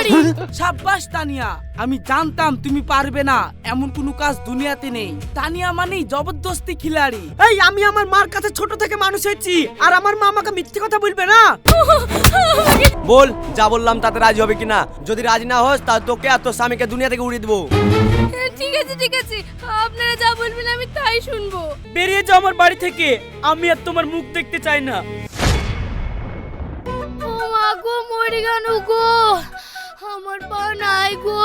পারি। সাব্বাস তানিয়া, আমি জানতাম তুমি পারবে না। এমন কোনো কাজ দুনিয়াতে নেই। তানিয়া মানেই জবরদস্তি খিলাড়ি। এই আমি আমার মার কাছে ছোট থেকে মানুষ হয়েছি, আর আমার মা আমাকে মিথ্যে কথা বলবে না। বল যা বললাম তাতে রাজি হবে কিনা। যদি রাজি না হোস তাহলে তোকে আর তোর স্বামীকে দুনিয়া থেকে উড়িয়ে দেবো। ঠিক আছে ঠিক আছে, আপনারা যা বলবেন আমি তাই শুনবো। বেরিয়ে যাও আমার বাড়ি থেকে, আমি আর তোমার মুখ দেখতে চাই না। ও মা গো, মরে গেল গো, আমার পা নাই গো।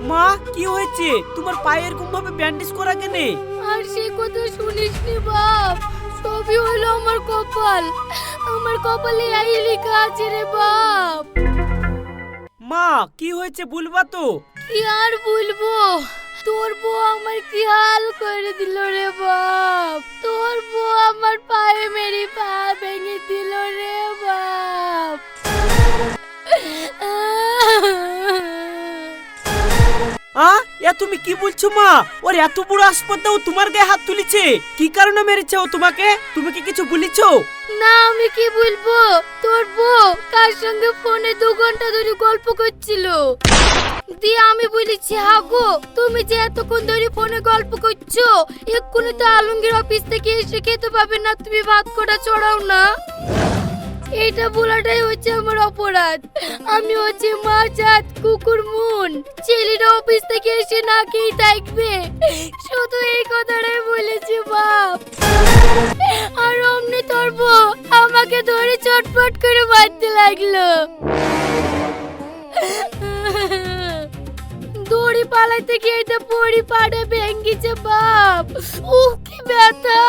মা কি হয়েছে? তোমার পায়ে এরকম ভাবে ব্যান্ডেজ করা কেনে? আর সে কথা শুনিসনি বাপ, সবই হলো আমার কপাল। আমার কপালে এই লেখা আছে রে বাপ। মা কি হয়েছে বলবা তো? কি আর বলবো, তোর বউ আমার কি হাল করে দিল রে বাপ। তোর বউ আমার পায়ে মেরে পা ভেঙে দিল রে বাপ। এ তুমি কি বলছো মা? ওর এত বড় আসপদাও তোমার গায়ে হাত তুলেছে? কি কারণে মেরেছে ও তোমাকে? তুমি কি কিছু বলেছো? না, আমি কি বলবো, তোর বউ কার সঙ্গে ফোনে 2 ঘন্টা ধরে গল্প করছিল। দিয়ে আমি বলেছি, হাগো তুমি যে এতক্ষণ ধরে ফোনে গল্প করছো, এক্ষুনি তো আলমগীর অফিস থেকে এসে খেতে পাবে না, তুমি ভাত কটা চড়াও না। এইটা বলাটাই হচ্ছে আমার অপরাধ। আমি হচ্ছে মা জাত কুকুর মুন, ছেলেটা অফিস থেকে এসে না খেয়ে থাকবে, শুধু এই কথাটাই বলেছি বাপ। আর অমনি তোর বউ আমাকে ধরে চটপট করে মারতে লাগলো। দড়ি পালাইতে গিয়ে তো পড়ি পাড়ে ভেঙ্গেছে বাপ। কি ব্যথা!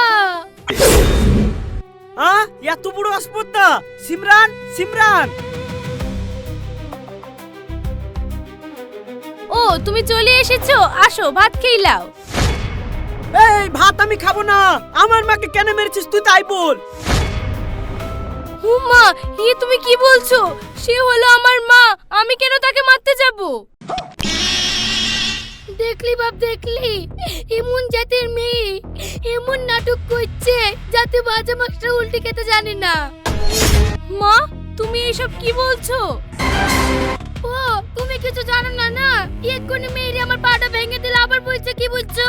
এত বড় আসপদা! সিমরান, সিমরান! ও তুমি চলে এসেছো, আসো ভাত খেয়ে নাও। এই ভাত আমি খাবো না। আমার মাকে কেন মেরেছিস তুই তাই বল। হুমা, তুমি কি বলছো? সে হলো আমার মা, আমি কেন তাকে মারতে যাব? দেখলি বাপ দেখলি, এমন জাতের মেয়ে এমন নাটক করছে যাতে বাজে মাছটা উল্টে খেতে জানে না। মা তুমি এসব কি বলছো? ও তুমি কিছু জানো না? না এক্ষুনি মেয়েরে আমার পাটা ভেঙে দিলে আবার বলছে কি বুঝছো?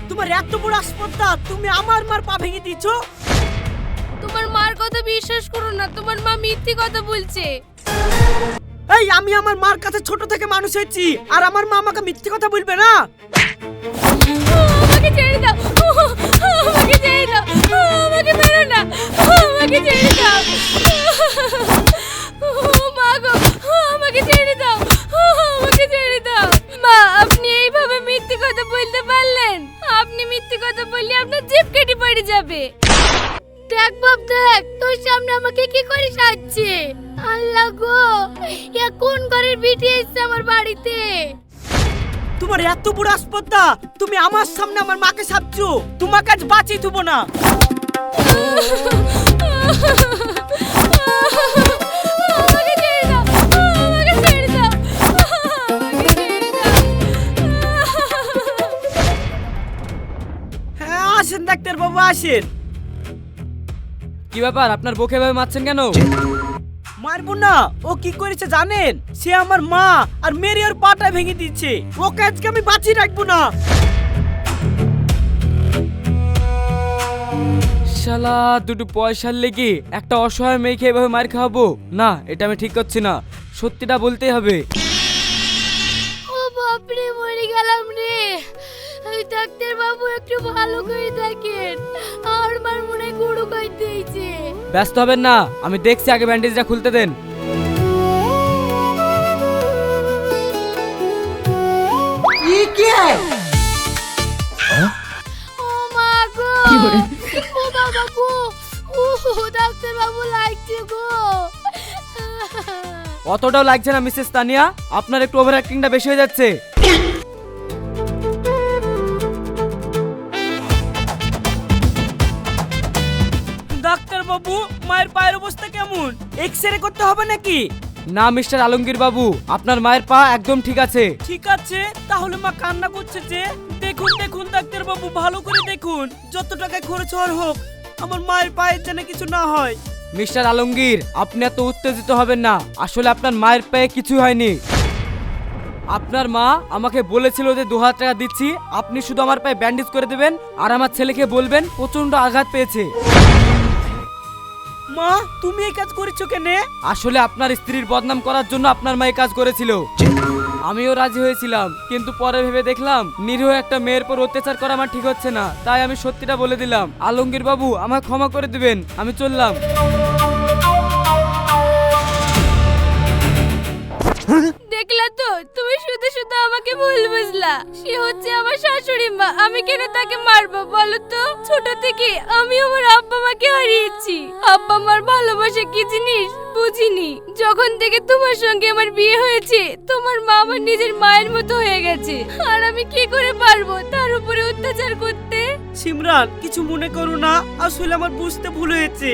তোমার এত বড় আসপদা, তুমি আমার মার পা ভেঙে দিয়েছো? তোমার মার কথা বিশ্বাস করো না, তোমার মা মিথ্যে কথা বলছে। এই আমি আমার মার কাছে ছোট থেকে মানুষ হয়েছি, আর আমার মা আমাকে মিথ্যে কথা বলবে না। আমাকে ছেড়ে দাও, আমাকে ছেড়ে দাও, আমাকে মেরো না, আমাকে ছেড়ে দাও। মা গো, আমাকে ছেড়ে দাও, আমাকে ছেড়ে দাও। মা আপনি এইভাবে মিথ্যে কথা বলতে পারলেন? আপনি মিথ্যে কথা বললে আপনার জিভ কেটে পড়ে যাবে। দেখ বাপ দেখ, তোর সামনে আমাকে কি করে সাজছে। আল্লাহ গো, এ কোন ঘরের বিটি এসেছে আমার বাড়িতে? তোমার এত বড় আসপদা, তুমি আমার সামনে আমার মাকে সাপছো। তোমাকে আজ বাঁচিয়ে দেবো না। আমাকে ছেড়ে দাও, আমাকে ছেড়ে দাও, আমাকে ছেড়ে দাও। হ্যাঁ আসেন ডাক্তার বাবু আসেন। কি ব্যাপার, আপনার বউকে এভাবে মারছেন কেন? মারবো না, ও কি করেছে জানেন? সে আমার মা আর মেরে ওর পাটা ভেঙে দিচ্ছে। ওকে আজকে আমি বাঁচিয়ে রাখবো না। শালা দুটো পয়সার লেগে একটা অসহায় মেয়েকে এভাবে মার খাওয়াবো না, এটা আমি ঠিক করছি না। সত্যিটা বলতেই হবে। ও বাপরে, মরে গেলাম রে। ওই ডাক্তার বাবু একটু ভালো করে দেখেন, আর মার মনে গুঁড়ো খাইতে হয়েছে। ব্যস্ত হবেন না, আমি দেখছি, আগে ব্যান্ডেজটা খুলতে দেন। ও মা গো, ও বাবা গো, ও ডাক্তার বাবু লাগছে গো। অতটাও লাগছে না মিসেস তানিয়া, আপনার একটু ওভার অ্যাক্টিংটা বেশি হয়ে যাচ্ছে। ডাক্তার বাবু মায়ের পায়ের অবস্থা কেমন? এক্সরে করতে হবে নাকি? না মিস্টার আলমগীর বাবু, আপনার মায়ের পা একদম ঠিক আছে। ঠিক আছে, তাহলে মা কান্না করছে যে? দেখুন দেখুন ডাক্তার বাবু, ভালো করে দেখুন, যত টাকা খরচ হওয়ার হোক আমার মায়ের পায়ের যেন কিছু না হয়। মিস্টার আলমগীর, আপনি এত উত্তেজিত হবেন না, আসলে আপনার মায়ের পায়ে কিছু হয়নি। আপনার মা আমাকে বলেছিল যে 2000 টাকা দিচ্ছি, আপনি শুধু আমার পায়ে ব্যান্ডেজ করে দেবেন আর আমার ছেলেকে বলবেন প্রচন্ড আঘাত পেয়েছে। মা, তুমি এই কাজ করেছো কেন? আসলে আপনার স্ত্রীর বদনাম করার জন্য আপনার মা এই কাজ করেছিল। আমিও রাজি হয়েছিলাম, কিন্তু পরে ভেবে দেখলাম নিরীহ একটা মেয়ের পর অত্যাচার করা আমার ঠিক হচ্ছে না, তাই আমি সত্যিটা বলে দিলাম। আলমগীর বাবু, আমাকে ক্ষমা করে দিবেন, আমি চললাম। দেখলা তো, তুমি শুধু শুধু আমাকে ভুল বুঝলা। সে হচ্ছে আমার শাশুড়ি মা, আমি কেন তাকে মারবো বলো তো? ছোট থেকে আমি আমার আব্বা মাকে হারিয়েছি। আব্বা মার ভালোবাসা কি জিনিস বুঝিনি। যখন থেকে তোমার সঙ্গে আমার বিয়ে হয়েছে, তোমার মা আমার নিজের মায়ের মতো হয়ে গেছে, আর আমি কি করে পারবো তার উপরে অত্যাচার করতে? সিমরান, কিছু মনে করো না, আসলে আমার বুঝতে ভুল হয়েছে।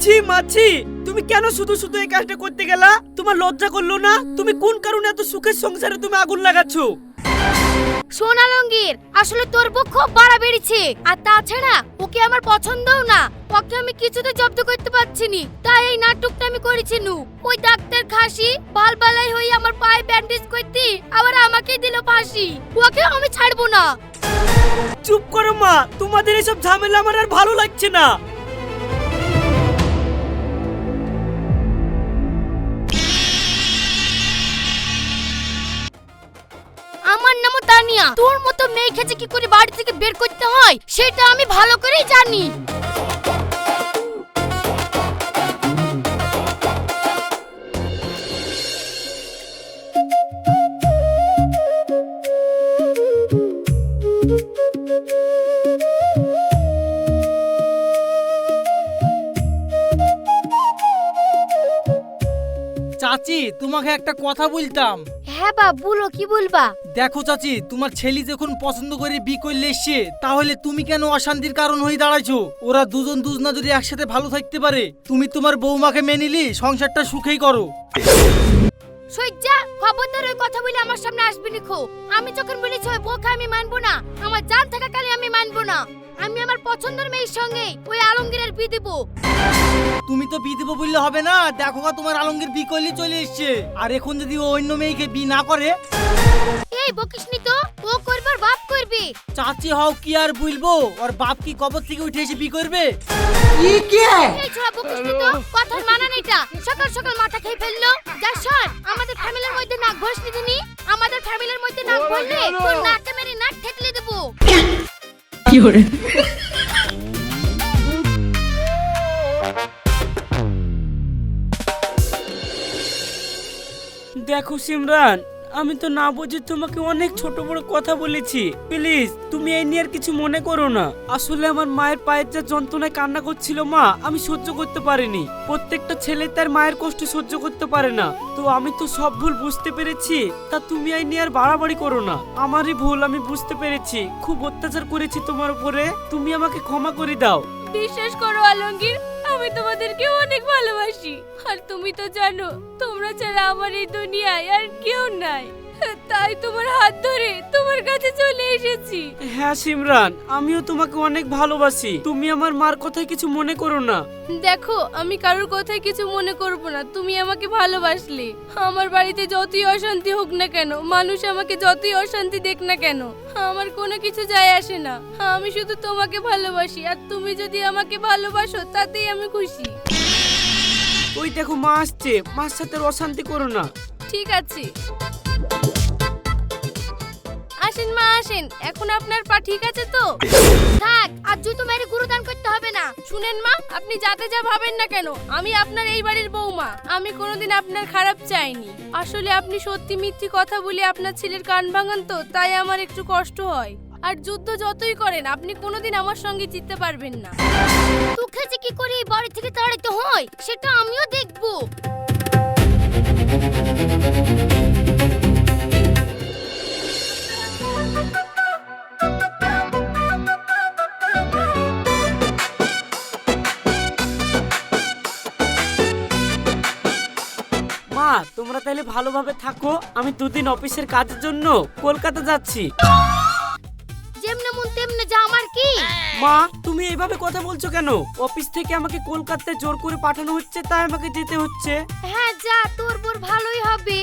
ছি মাছি, তুমি কেন শুধু শুধু এই কাজটা করতে গেলা? তোমার লজ্জা করলো না? তুমি কোন কারণে এত সুখের সংসারে তুমি আগুন লাগাচ্ছো? শোন আলমগীর, আসলে তোর বউ খুব বাড়া বেড়েছে, আর তাছাড়া ওকে আমার পছন্দও না। ওকে আমি কিছুতে জব্দ করতে পারছি নি, তাই এই নাটকটা আমি করেছি নু। ওই ডাক্তার খাসি বালবালাই হয়ে আমার পায়ে ব্যান্ডেজ করতে আবার আমাকে দিল ফাঁসি। ওকে আমি ছাড়বো না। চুপ করো মা, তোমাদের এসব ঝামেলা আমার আর ভালো লাগছে না। আমার নামও তানিয়া। তোর মতো মেয়ে খেছে কি করে বাড়ি থেকে বের করতে হয় সেটা আমি ভালো করেই জানি। চাচি, তোমাকে একটা কথা বলতাম। হ্যাঁ বাপ, বলো, কি বলবা? দেখো চাচি, তোমার ছেলে যখন পছন্দ করে বি করলে এসছে, তাহলে তুমি কেন অশান্তির কারণ হয়ে দাঁড়াইছো? ওরা দুজন দুজনা যদি একসাথে ভালো থাকতে পারে, তুমি তোমার বৌমাকে মেনে নিলি সংসারটা সুখেই করো। সজ্জা, খবরদার ওই কথা বলে আমার সামনে আসবি না খো। আমি যখন বলেছি ওই বউকে আমি মানবো না, আমার জান থাকা কালে আমি মানবো না। আমি আমার পছন্দের মেয়ের সঙ্গে ওই আলমগীরের বিয়ে দেবো। তুমি তো বি দেবো বললে হবে না, দেখো গা তোমার আলমগীর বি করলে চলে এসছে। আর এখন যদি ও অন্য মেয়েকে বি না করে? এই বকিসনি তো, ও করবার বাপ করবে। চাচি হও কি আর বলবো, ওর বাপ কি কবর থেকে উঠে এসে বি করবে? এই ছোড়া বকিসনি তো, কথার মানা নেটা। সকাল সকাল মাথা খেয়ে ফেললো। যা শোন, আমাদের ফ্যামিলির মধ্যে নাক ঘষনি দিনি। আমাদের ফ্যামিলির মধ্যে নাক ঘষলে তোর নাকে মেরে নাক থেতলে দেবো। দেখো সিমরান, আমি তো না বুঝে তোমাকে অনেক ছোট বড় কথা বলেছি। প্লিজ তুমি এই নিয়ে আর কিছু মনে করো না। আসলে আমার মায়ের পায়ের যা যন্ত্রণায় কান্না করছিল মা, আমি সহ্য করতে পারিনি। প্রত্যেকটা ছেলে তার মায়ের কষ্ট সহ্য করতে পারে না, তো আমি তো সব ভুল বুঝতে পেরেছি। তা তুমি এই নিয়ে আর বাড়াবাড়ি করো না। আমারই ভুল, আমি বুঝতে পেরেছি। খুব অত্যাচার করেছি তোমার উপরে, তুমি আমাকে ক্ষমা করে দাও। বিশ্বাস করো আলমগীর, আমি তোমাদেরকে অনেক ভালোবাসি, আর তুমি তো জানো তোমরা ছাড়া আমার এই দুনিয়ায় আর কেউ নাই। তাই তোমার হাত ধরে তোমার কাছে চলে এসেছি। হ্যাঁ সিমরান, আমিও তোমাকে অনেক ভালোবাসি। তুমি আমার মার কথায় কিছু মনে করো না। দেখো, আমি কারোর কথায় কিছু মনে করব না। তুমি আমাকে ভালোবাসলে, আমার বাড়িতে যতই অশান্তি হোক না কেন, মানুষ আমাকে যতই অশান্তি দেখ না কেন, আমার কোনো কিছু যায় আসে না। আমি শুধু তোমাকে ভালোবাসি, আর তুমি যদি আমাকে ভালোবাসো তাতেই আমি খুশি। ওই দেখো মা আসছে, মার সাথে আর অশান্তি করো না। ঠিক আছে, আসেন মা আসেন। এখন আপনার পা ঠিক আছে তো? থাক, আর জুতো মেরে গুরুদান করতে হবে না। শুনেন মা, আপনি যাতে যা ভাবেন না কেন, আমি আপনার এই বাড়ির বৌমা। আমি কোনোদিন আপনার খারাপ চাইনি। আসলে আপনি সত্যি মিথ্যি কথা বলে আপনার ছেলের কান ভাঙান তো, তাই আমার একটু কষ্ট হয়। আর যুদ্ধ যতই করেন, আপনি কোনোদিন আমার সঙ্গে জিততে পারবেন না। তোকে যে কি করে এই বাড়ি থেকে তাড়াতে হয় সেটা আমিও দেখবো। তোমরা তাহলে ভালোভাবে থাকো, আমি দুদিন অফিসের কাজের জন্য কলকাতা যাচ্ছি। যেমনে মন তেমনে যা, আমার কি? মা তুমি এইভাবে কথা বলছো কেন? অফিস থেকে আমাকে কলকাতায় জোর করে পাঠানো হচ্ছে, তাই আমাকে যেতে হচ্ছে। হ্যাঁ যা, তোর বোর ভালোই হবে।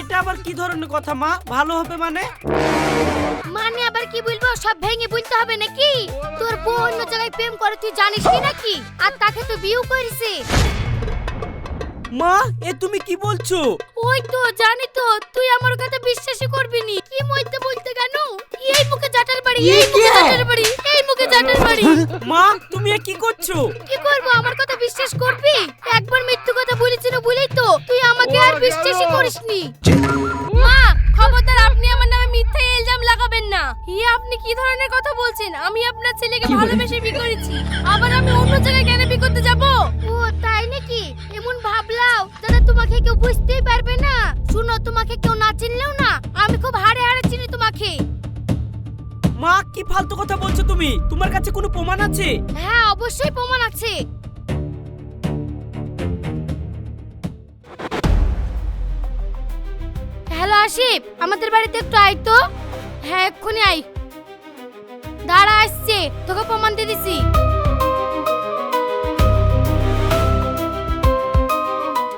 এটা আবার কি ধরনের কথা মা? ভালো হবে মানে? মানে আবার কি বলবো, সব ভেঙে বলতে হবে নাকি? তোর বউ অন্য জায়গায় প্রেম করে তুই জানিস কি নাকি? আর তাকে তো বিয়েও করেছে। মা এ তুমি কি বলছো? ওই তো জানি তো, তুই আমার কথা বিশ্বাসই করবি নি। কি মইতে বলতে কেন? এই মুখে জাটার বাড়ি, এই মুখে জাটার বাড়ি, এই মুখে জাটার বাড়ি। মা তুমি এ কি করছো? কি করবো, আমার কথা বিশ্বাস করবি? একবার মিথ্যে কথা বলেছিল বলেই তো তুই আমাকে আর বিশ্বাসই করিসনি। মা খবরদার, আপনি আমার নামে মিথ্যা ইলজাম লাগাবেন না। আপনি কি ধরনের কথা বলছেন? আমি আপনার ছেলেকে ভালোবেসে বিয়ে করেছি, আবার আমি অন্য জায়গায় কেন বিয়ে করতে যাব? ও তাই নাকি? এমন ভাবলাও দাদা, তোমাকে কেউ বুঝতেই পারবে না। শুনো, তোমাকে কেউ না চিনলেও না, আমি খুব হাড়ে হাড়ে চিনি তোমাকে। মা কি ফালতু কথা বলছো তুমি? তোমার কাছে কোনো প্রমাণ আছে? হ্যাঁ অবশ্যই প্রমাণ আছে। হ্যালো আসিফ, আমাদের বাড়িতে একটু আয় তো। হ্যাঁ এক্ষুনি আয়। দাঁড়া আসছে, তোকে প্রমাণ দিয়ে দিছি।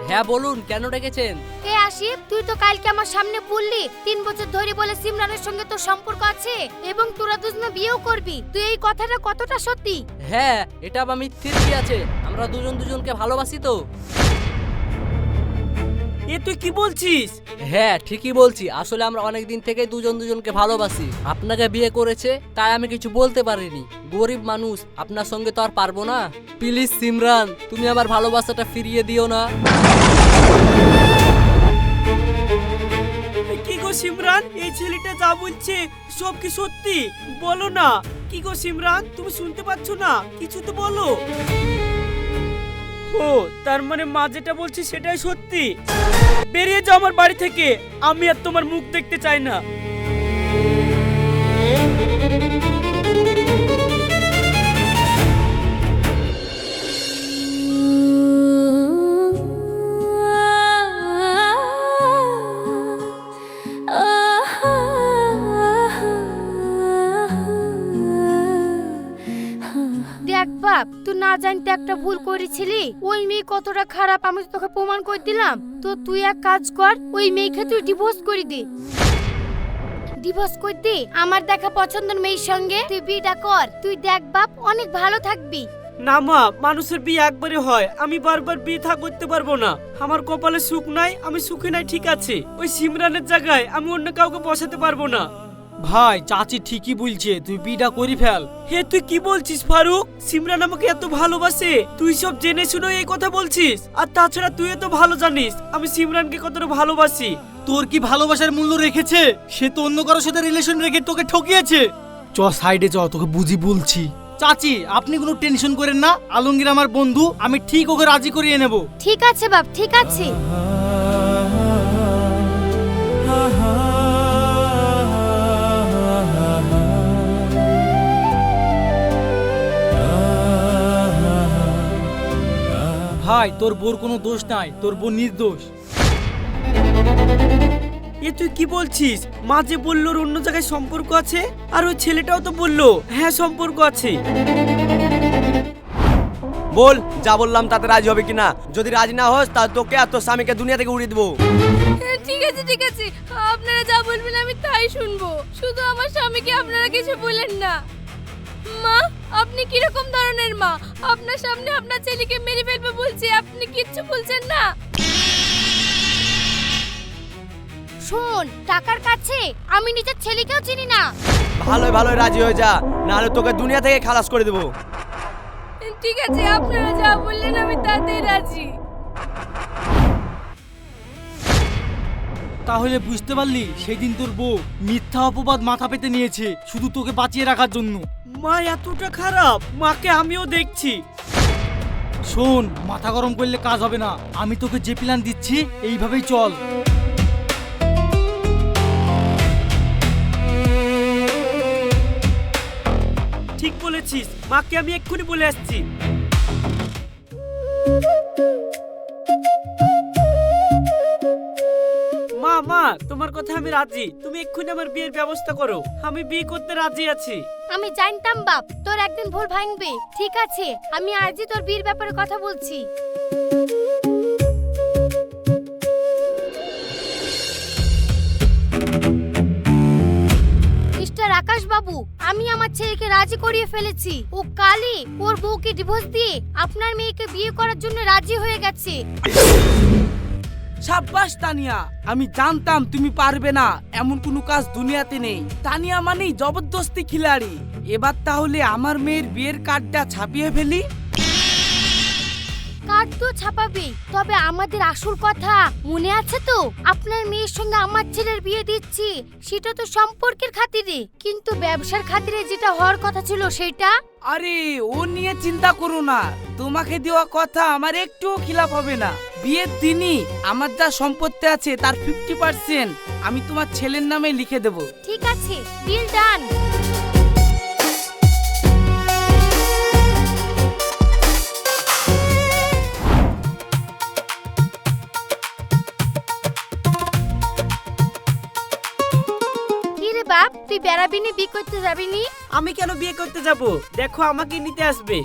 হ্যাঁ বলুন, কেন ডেকেছেন? এ আসিফ, তুই তো কালকে আমার সামনে বললি 3 বছর ধরে বলে সিমরানের সঙ্গে তোর সম্পর্ক আছে এবং তোরা দুজনে বিয়েও করবি। তুই এই কথাটা কতটা সত্যি? হ্যাঁ, এটা আবার মিথ্যে কি আছে? আমরা দুজন দুজনকে ভালোবাসি তো। এ তুই কি বলছিস? হ্যাঁ ঠিকই বলছি, আসলে আমরা অনেক দিন থেকে দুজন দুজনকে ভালোবাসি। আপনাকে বিয়ে করেছে তাই আমি কিছু বলতে পারিনি। গরিব মানুষ, আপনার সঙ্গে তো আর পারবো না। প্লিজ সিমরান, তুমি আমার ভালোবাসাটা ফিরিয়ে দিও না। কি গো সিমরান, এই ছেলেটা যা বলছে সব কি সত্যি? বলো না। কি গো সিমরান, তুমি শুনতে পাচ্ছ না? কিছু তো বলো। ও তার মানে মা যেটা বলছে সেটাই সত্যি। বেরিয়ে যাও আমার বাড়ি থেকে, আমি আর তোমার মুখ দেখতে চাই না। দেখ বাপ, তুই না জানতে একটা ভুল করেছিলি। ওই মেয়ে কতটা খারাপ আমি তোকে প্রমাণ করে দিলাম। তো তুই এক কাজ কর, ওই মেয়েকে তুই ডিভোর্স করে দে। ডিভোর্স করে দে, আমার দেখা পছন্দের মেয়ের সঙ্গে তুই বিয়েটা কর। তুই দেখ বাপ, অনেক ভালো থাকবি। না মা, মানুষের বিয়ে একবারে হয়, আমি বারবার বিয়ে করতে পারবো না। আমার কপালে সুখ নাই, আমি সুখে নাই ঠিক আছে। ওই সিমরানের জায়গায় আমি অন্য কাউকে বসাতে পারবো না। ভাই চাচি ঠিকই বলছে, তুই বিটা করি ফেল। হে তুই কি বলছিস ফারুক? সিমরান আমাকে এত ভালোবাসে, তুই সব জেনে শুনে এই কথা বলছিস? আর তাছাড়া তুই তো ভালো জানিস আমি সিমরানকে কতটা ভালোবাসি। তোর কি ভালোবাসার মূল্য রেখেছে? সে তো অন্য কারোর সাথে রিলেশন রেখে তোকে ঠকিয়েছে। চ সাইডে চ, তোকে বুঝি বলছি। চাচি আপনি কোনো টেনশন করেন না, আলমগীর আমার বন্ধু, আমি ঠিক ওকে রাজি করিয়ে নেব। ঠিক আছে বাপ, ঠিক আছে। ভাই তোর বোর কোনো দোষ নাই, তোর বোন নির্দোষ। এ তুই কি বলছিস? মা যে বললো ওর অন্য জায়গায় সম্পর্ক আছে, আর ওই ছেলেটাও তো বললো হ্যাঁ সম্পর্ক আছে। বল, যা বললাম তাতে রাজি হবে কিনা? যদি রাজি না হোস তাহলে তোকে আর তোর স্বামীকে দুনিয়া থেকে উড়িয়ে দেবো। ঠিক আছে ঠিক আছে, আপনারা যা বলবেন আমি তাই শুনবো। শুধু আমার স্বামীকে আপনারা কিছু বলেন না। মা, আপনি কিরকম ধরনের মা? আপনার সামনে আপনার ছেলেকে মেরে ফেলবে বলছে, আপনি কিচ্ছু বলছেন না। শোন, টাকার কাছে আমি নিজের ছেলেকেও চিনি না। ভালোই ভালোই রাজি হয়ে যা, নাহলে তোকে দুনিয়া থেকে খালাস করে দেবো। ঠিক আছে, আপনারা যা বললেন আমি তাতেই রাজি। তাহলে বুঝতে পারলি সেদিন তোর বউ মিথ্যা অপবাদ মাথা পেতে নিয়েছে শুধু তোকে বাঁচিয়ে রাখার জন্য। মা এতটা খারাপ? মাকে আমিও দেখছি। শোন, মাথা গরম করলে কাজ হবে না। আমি তোকে যে প্ল্যান দিচ্ছি এইভাবেই চল। ঠিক বলেছিস, মাকে আমি এক্ষুনি বলে আসছি। মা, তোমার কথা আমি রাজি। তুমি এক্ষুনি আমার বিয়ের ব্যবস্থা করো, আমি বিয়ে করতে রাজি আছি। আমি জানতাম বাপ তোর একদিন ভুল ভাঙবে। ঠিক আছে, আমি আজই তোর বিয়ের ব্যাপারে কথা বলছি। মিস্টার আকাশ বাবু, আমি আমার ছেলেকে রাজি করিয়ে ফেলেছি। ও কালই ওর বউকে ডিভোর্স দিয়ে আপনার মেয়েকে বিয়ে করার জন্য রাজি হয়ে গেছে। সাব্বাস তানিয়া, আমি জানতাম তুমি পারবে না, এমন কোনো কাজ দুনিয়াতে নেই। তানিয়া মানেই জবরদস্তি খিলাড়ি। এবার তাহলে আমার মেয়ের বিয়ের কার্ডটা ছাপিয়ে ফেলি। কার্ড তো ছাপাবে, তবে আমাদের আসল কথা মনে আছে তো? আপনার মেয়ের সঙ্গে আমার ছেলের বিয়ে দিচ্ছি, সেটা তো সম্পর্কের খাতিরে, কিন্তু ব্যবসার খাতিরে যেটা হওয়ার কথা ছিল সেটা। আরে ও নিয়ে চিন্তা করো না, তোমাকে দেওয়া কথা আমার একটুও খিলাফ হবে না। বিয়ের দিনই আমার যা সম্পত্তি আছে তার 50% আমি তোমার ছেলের নামে লিখে দেব। ঠিক আছে, ডিল ডান। কিরে বাপ, তুই বেড়াবিনি, বিয়ে করতে যাবিনি? আমি কেন বিয়ে করতে যাব? দেখো আমাকে নিতে আসবে।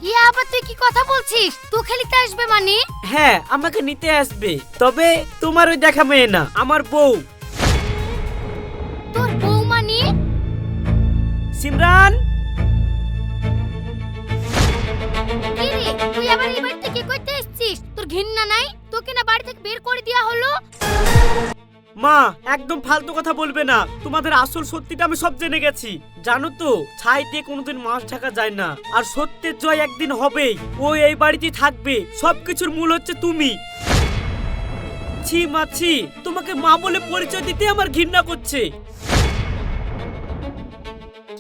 ইয়া, আবার তুই কি কথা বলছিস? তো খেলিতে আসবে মানে? হ্যাঁ, আমাকে নিতে আসবে, তবে তোমার ওই দেখা মেয়ে না, আমার বউ। তোর বউ মানে? সিমরান, কিরে তুই আবার এই বাড়িতে কি করতে এসেছিস? তোর ঘৃণা নাই? তোকে না বাড়ি থেকে বের করে দেওয়া হলো? মা একদম ফালতু কথা বলবে না। তোমাদের আসল সত্যিটা আমি সব জেনে গেছি। জানো তো, ছাই দিয়ে কোনোদিন মাছ ঢাকা যায় না, আর সত্যের জয় একদিন হবেই। ও এই বাড়িতে থাকবে, সবকিছুর মূল হচ্ছে তুমি। ছি মা ছি, তোমাকে মা বলে পরিচয় দিতে আমার ঘৃণা করছে।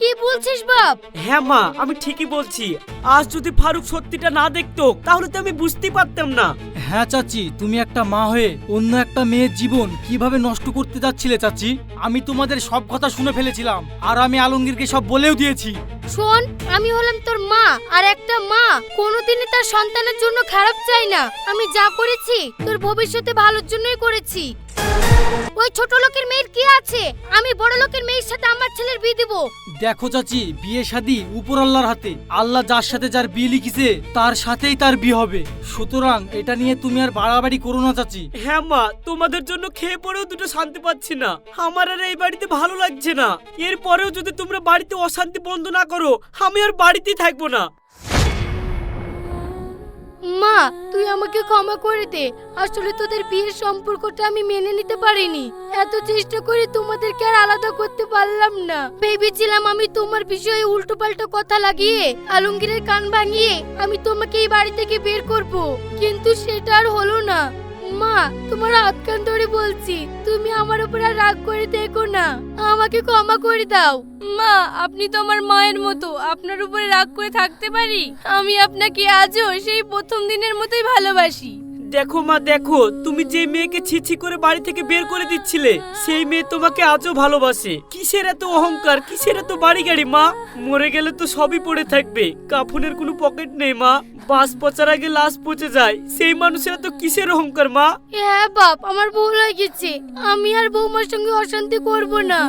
কি বলছিস বাপ? হ্যাঁ মা, আমি ঠিকই বলছি। আজ যদি ফারুক সত্যিটা না দেখতো তাহলে তো আমি বুঝতেই পারতাম না। হ্যাঁ চাচি, তুমি একটা মা হয়ে অন্য একটা মেয়ের জীবন কিভাবে নষ্ট করতে যাচ্ছিলে চাচি। আমি তোমাদের সব কথা শুনে ফেলেছিলাম, আর আমি আলমগীরকে সব বলেও দিয়েছি। শোন, আমি হলাম তোর মা, আর একটা মা কোনোদিনই তার সন্তানের জন্য খারাপ চায় না। আমি যা করেছি তোর ভবিষ্যতে ভালোর জন্যই করেছি। ওই ছোট লোকের মেয়ের কি আছে? আমি বড় লোকের মেয়ের সাথে আমার ছেলের বিয়ে দেব। দেখো চাচি, বিয়ে শাদী উপর আল্লাহর হাতে। আল্লাহ যার সাথে যার বিয়ে লিখিছে তার সাথেই তার বিয়ে হবে। সুতরাং এটা নিয়ে তুমি আর বাড়াবাড়ি করো না চাচি। হ্যাঁ মা, তোমাদের জন্য খেয়ে পরেও দুটো শান্তি পাচ্ছি না। আমার আর এই বাড়িতে ভালো লাগছে না। এরপরেও যদি তোমরা বাড়িতে অশান্তি বন্ধ না করো, আমি আর বাড়িতেই থাকবো না। মা, তুই আমাকে ক্ষমা করে দে। আসলে তোদের বিয়ের সম্পর্কটা আমি মেনে নিতে পারিনি। এত চেষ্টা করে তোমাদেরকে আর আলাদা করতে পারলাম না। ভেবেছিলাম আমি তোমার বিষয়ে উল্টোপাল্টা কথা লাগিয়ে আলমগীরের কান ভাঙিয়ে আমি তোমাকে এই বাড়ি থেকে বের করব, কিন্তু সেটা আর হলো না। মা, তোমার হাত কান ধরে বলছি, তুমি আমার উপর আর রাগ করে দেখো না, আমাকে ক্ষমা করে দাও। মা, আপনি তো আমার মায়ের মতো, আপনার উপরে রাগ করে থাকতে পারি? আমি আপনাকে আজও সেই প্রথম দিনের মতোই ভালোবাসি। দেখো মা দেখো, তুমি যে মেয়েকে ছিছি করে বাড়ি থেকে বের করে দিচ্ছিলে সেই মেয়ে তোমাকে আজও ভালোবাসে। কিসের এত অহংকার, কিসের এত বাড়ি গাড়ি? মা মরে গেলে তো সবই পড়ে থাকবে, কাফনের কোনো পকেট নেই মা। বাস পচার আগে লাশ পচে যায়, সেই মানুষেরা তো কিসের অহংকার মা? হ্যাঁ বাপ, আমার ভুল হয়ে গেছে। আমি আর বৌমার সঙ্গে অশান্তি করব না।